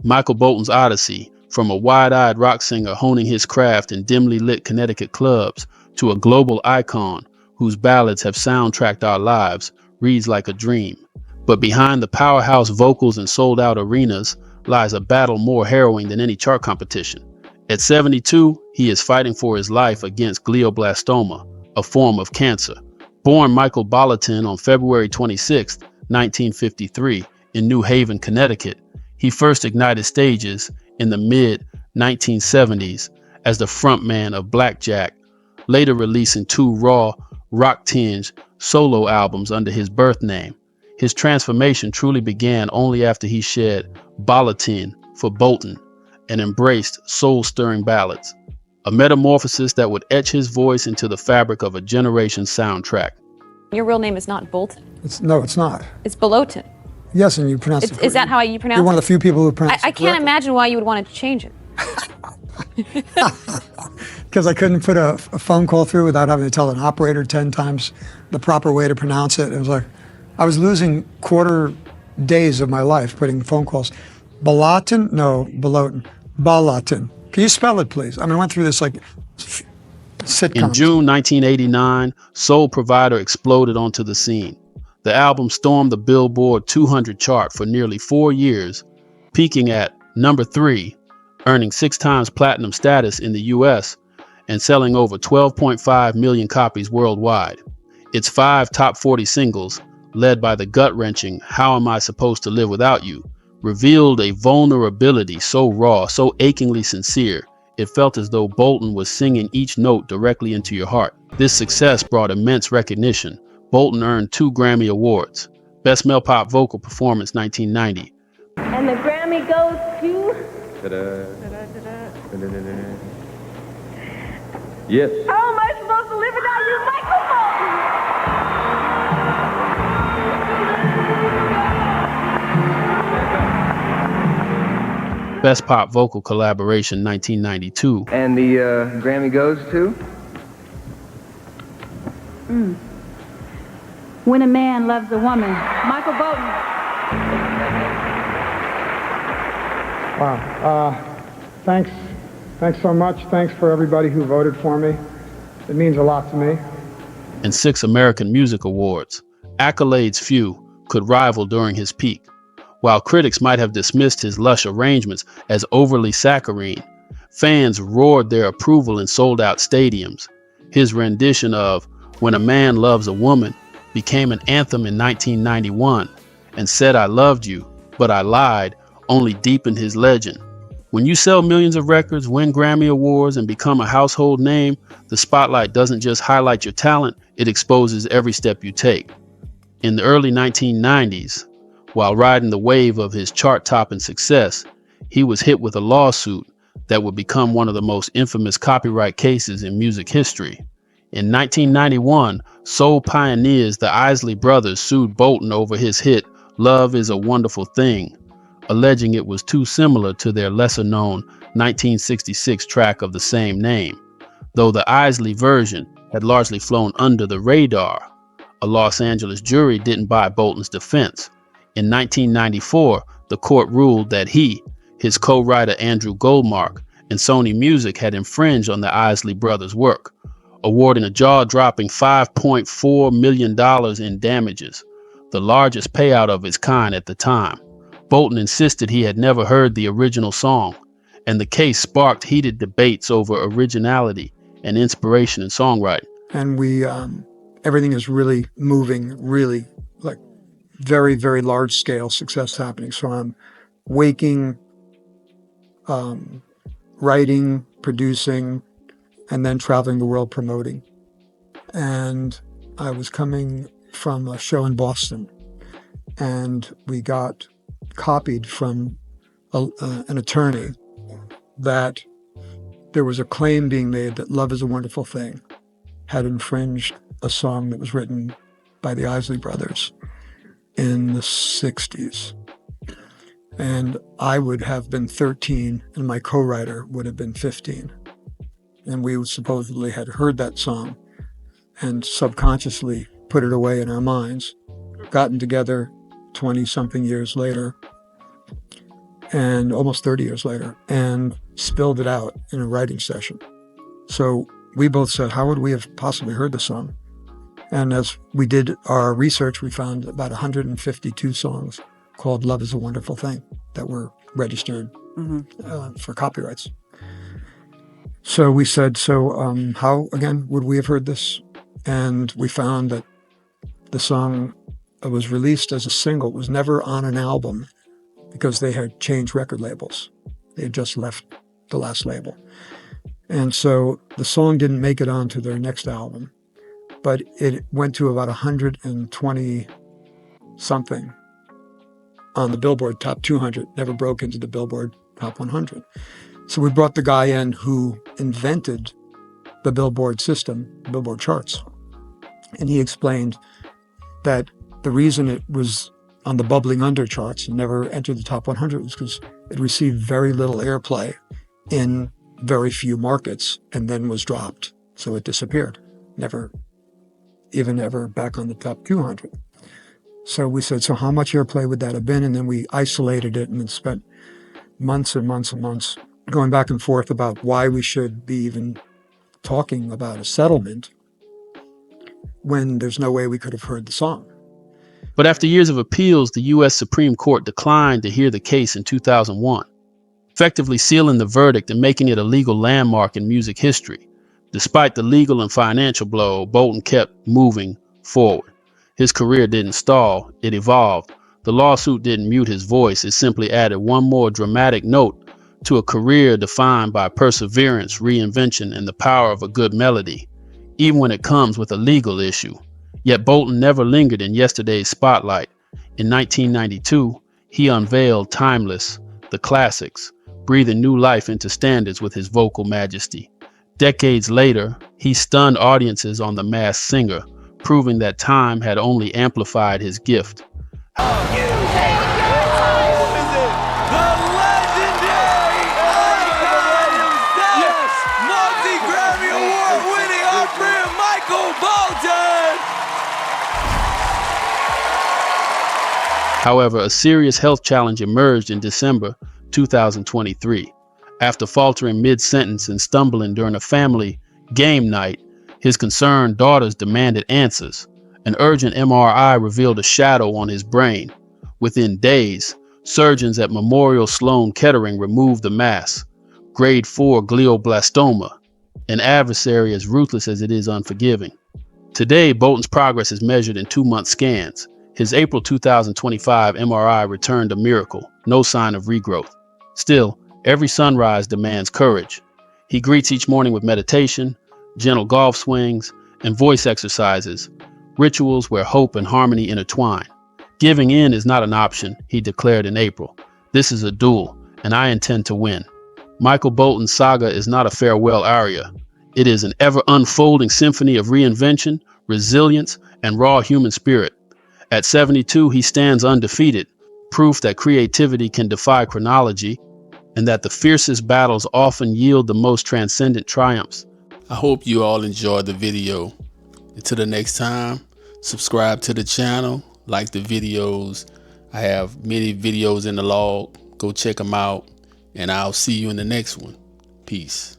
Michael Bolton's Odyssey, from a wide-eyed rock singer honing his craft in dimly lit Connecticut clubs to a global icon whose ballads have soundtracked our lives, reads like a dream. But behind the powerhouse vocals and sold-out arenas lies a battle more harrowing than any chart competition. At 72, he is fighting for his life against glioblastoma, a form of cancer. Born Michael Bolton on February 26, 1953, in New Haven, Connecticut, he first ignited stages in the mid-1970s as the frontman of Blackjack, later releasing two raw, rock-tinged solo albums under his birth name. His transformation truly began only after he shed Bolton for Bolton and embraced soul-stirring ballads, a metamorphosis that would etch his voice into the fabric of a generation's soundtrack. Your real name is not Bolton. No, it's not. It's Bolton. Yes, and you pronounce it. Is that how you pronounce it? You're one of the few people who pronounce it I can't imagine why you would want to change it. Because I couldn't put a phone call through without having to tell an operator 10 times the proper way to pronounce it. It was like, I was losing quarter days of my life putting phone calls. Bolton? No, Bolton. Bolton. Can you spell it, please? I mean, I went through this like sitcom. In June 1989, Soul Provider exploded onto the scene. The album stormed the Billboard 200 chart for nearly 4 years, peaking at number 3, earning 6 times platinum status in the US and selling over 12.5 million copies worldwide. Its 5 top 40 singles, led by the gut-wrenching How Am I Supposed to Live Without You, revealed a vulnerability so raw, so achingly sincere, it felt as though Bolton was singing each note directly into your heart. This success brought immense recognition. Bolton earned 2 Grammy Awards, Best Male Pop Vocal Performance 1990. And the Grammy goes to... Yes. How am I supposed to live without you, Michael Bolton? Best Pop Vocal Collaboration 1992. And the Grammy goes to? When a Man Loves a Woman, Michael Bolton. Wow. Thanks so much. Thanks for everybody who voted for me. It means a lot to me. And 6 American Music Awards. Accolades few could rival during his peak. While critics might have dismissed his lush arrangements as overly saccharine, fans roared their approval in sold-out stadiums. His rendition of When a Man Loves a Woman became an anthem in 1991, and Said I Loved You, But I Lied only deepened his legend. When you sell millions of records, win Grammy Awards, and become a household name, the spotlight doesn't just highlight your talent, it exposes every step you take. In the early 1990s, while riding the wave of his chart-topping success, he was hit with a lawsuit that would become one of the most infamous copyright cases in music history. In 1991, soul pioneers the Isley Brothers sued Bolton over his hit Love Is a Wonderful Thing, alleging it was too similar to their lesser-known 1966 track of the same name. Though the Isley version had largely flown under the radar, a Los Angeles jury didn't buy Bolton's defense. In 1994, the court ruled that he, his co-writer Andrew Goldmark, and Sony Music had infringed on the Isley Brothers' work, awarding a jaw-dropping $5.4 million in damages, the largest payout of its kind at the time. Bolton insisted he had never heard the original song, and the case sparked heated debates over originality and inspiration in songwriting. And everything is really moving, really like very, very large scale success happening. So I'm waking, writing, producing, and then traveling the world promoting. And I was coming from a show in Boston, and we got copied from an attorney that there was a claim being made that Love Is a Wonderful Thing had infringed a song that was written by the Isley Brothers in the 60s. And I would have been 13, and my co-writer would have been 15. And we supposedly had heard that song and subconsciously put it away in our minds, gotten together 20-something years later, and almost 30 years later, and spilled it out in a writing session. So we both said, how would we have possibly heard the song? And as we did our research, we found about 152 songs called Love is a Wonderful Thing that were registered for copyrights. So we said, how, again, would we have heard this? And we found that the song was released as a single. It was never on an album because they had changed record labels. They had just left the last label. And so the song didn't make it onto their next album, but it went to about 120 something on the Billboard Top 200, never broke into the Billboard Top 100. So we brought the guy in who invented the Billboard system, Billboard charts. And he explained that the reason it was on the bubbling under charts and never entered the top 100 was because it received very little airplay in very few markets and then was dropped. So it disappeared, never back on the top 200. So we said, so how much airplay would that have been? And then we isolated it and then spent months and months and months going back and forth about why we should be even talking about a settlement when there's no way we could have heard the song. But after years of appeals, the U.S. Supreme Court declined to hear the case in 2001, effectively sealing the verdict and making it a legal landmark in music history. Despite the legal and financial blow, Bolton kept moving forward. His career didn't stall, it evolved. The lawsuit didn't mute his voice, it simply added one more dramatic note to a career defined by perseverance, reinvention, and the power of a good melody, even when it comes with a legal issue. Yet Bolton never lingered in yesterday's spotlight. In 1992, he unveiled Timeless, the classics, breathing new life into standards with his vocal majesty. Decades later, he stunned audiences on The Masked Singer, proving that time had only amplified his gift. Michael Bolton! However, a serious health challenge emerged in December 2023. After faltering mid-sentence and stumbling during a family game night, his concerned daughters demanded answers. An urgent MRI revealed a shadow on his brain. Within days, surgeons at Memorial Sloan Kettering removed the mass. Grade 4 glioblastoma, an adversary as ruthless as it is unforgiving. Today, Bolton's progress is measured in 2-month scans. His April 2025 MRI returned a miracle, no sign of regrowth. Still, every sunrise demands courage. He greets each morning with meditation, gentle golf swings, and voice exercises, rituals where hope and harmony intertwine. Giving in is not an option, he declared in April. This is a duel, and I intend to win. Michael Bolton's saga is not a farewell aria. It is an ever-unfolding symphony of reinvention, resilience, and raw human spirit. At 72, he stands undefeated, proof that creativity can defy chronology, and that the fiercest battles often yield the most transcendent triumphs. I hope you all enjoyed the video. Until the next time, subscribe to the channel, like the videos. I have many videos in the log. Go check them out, and I'll see you in the next one. Peace.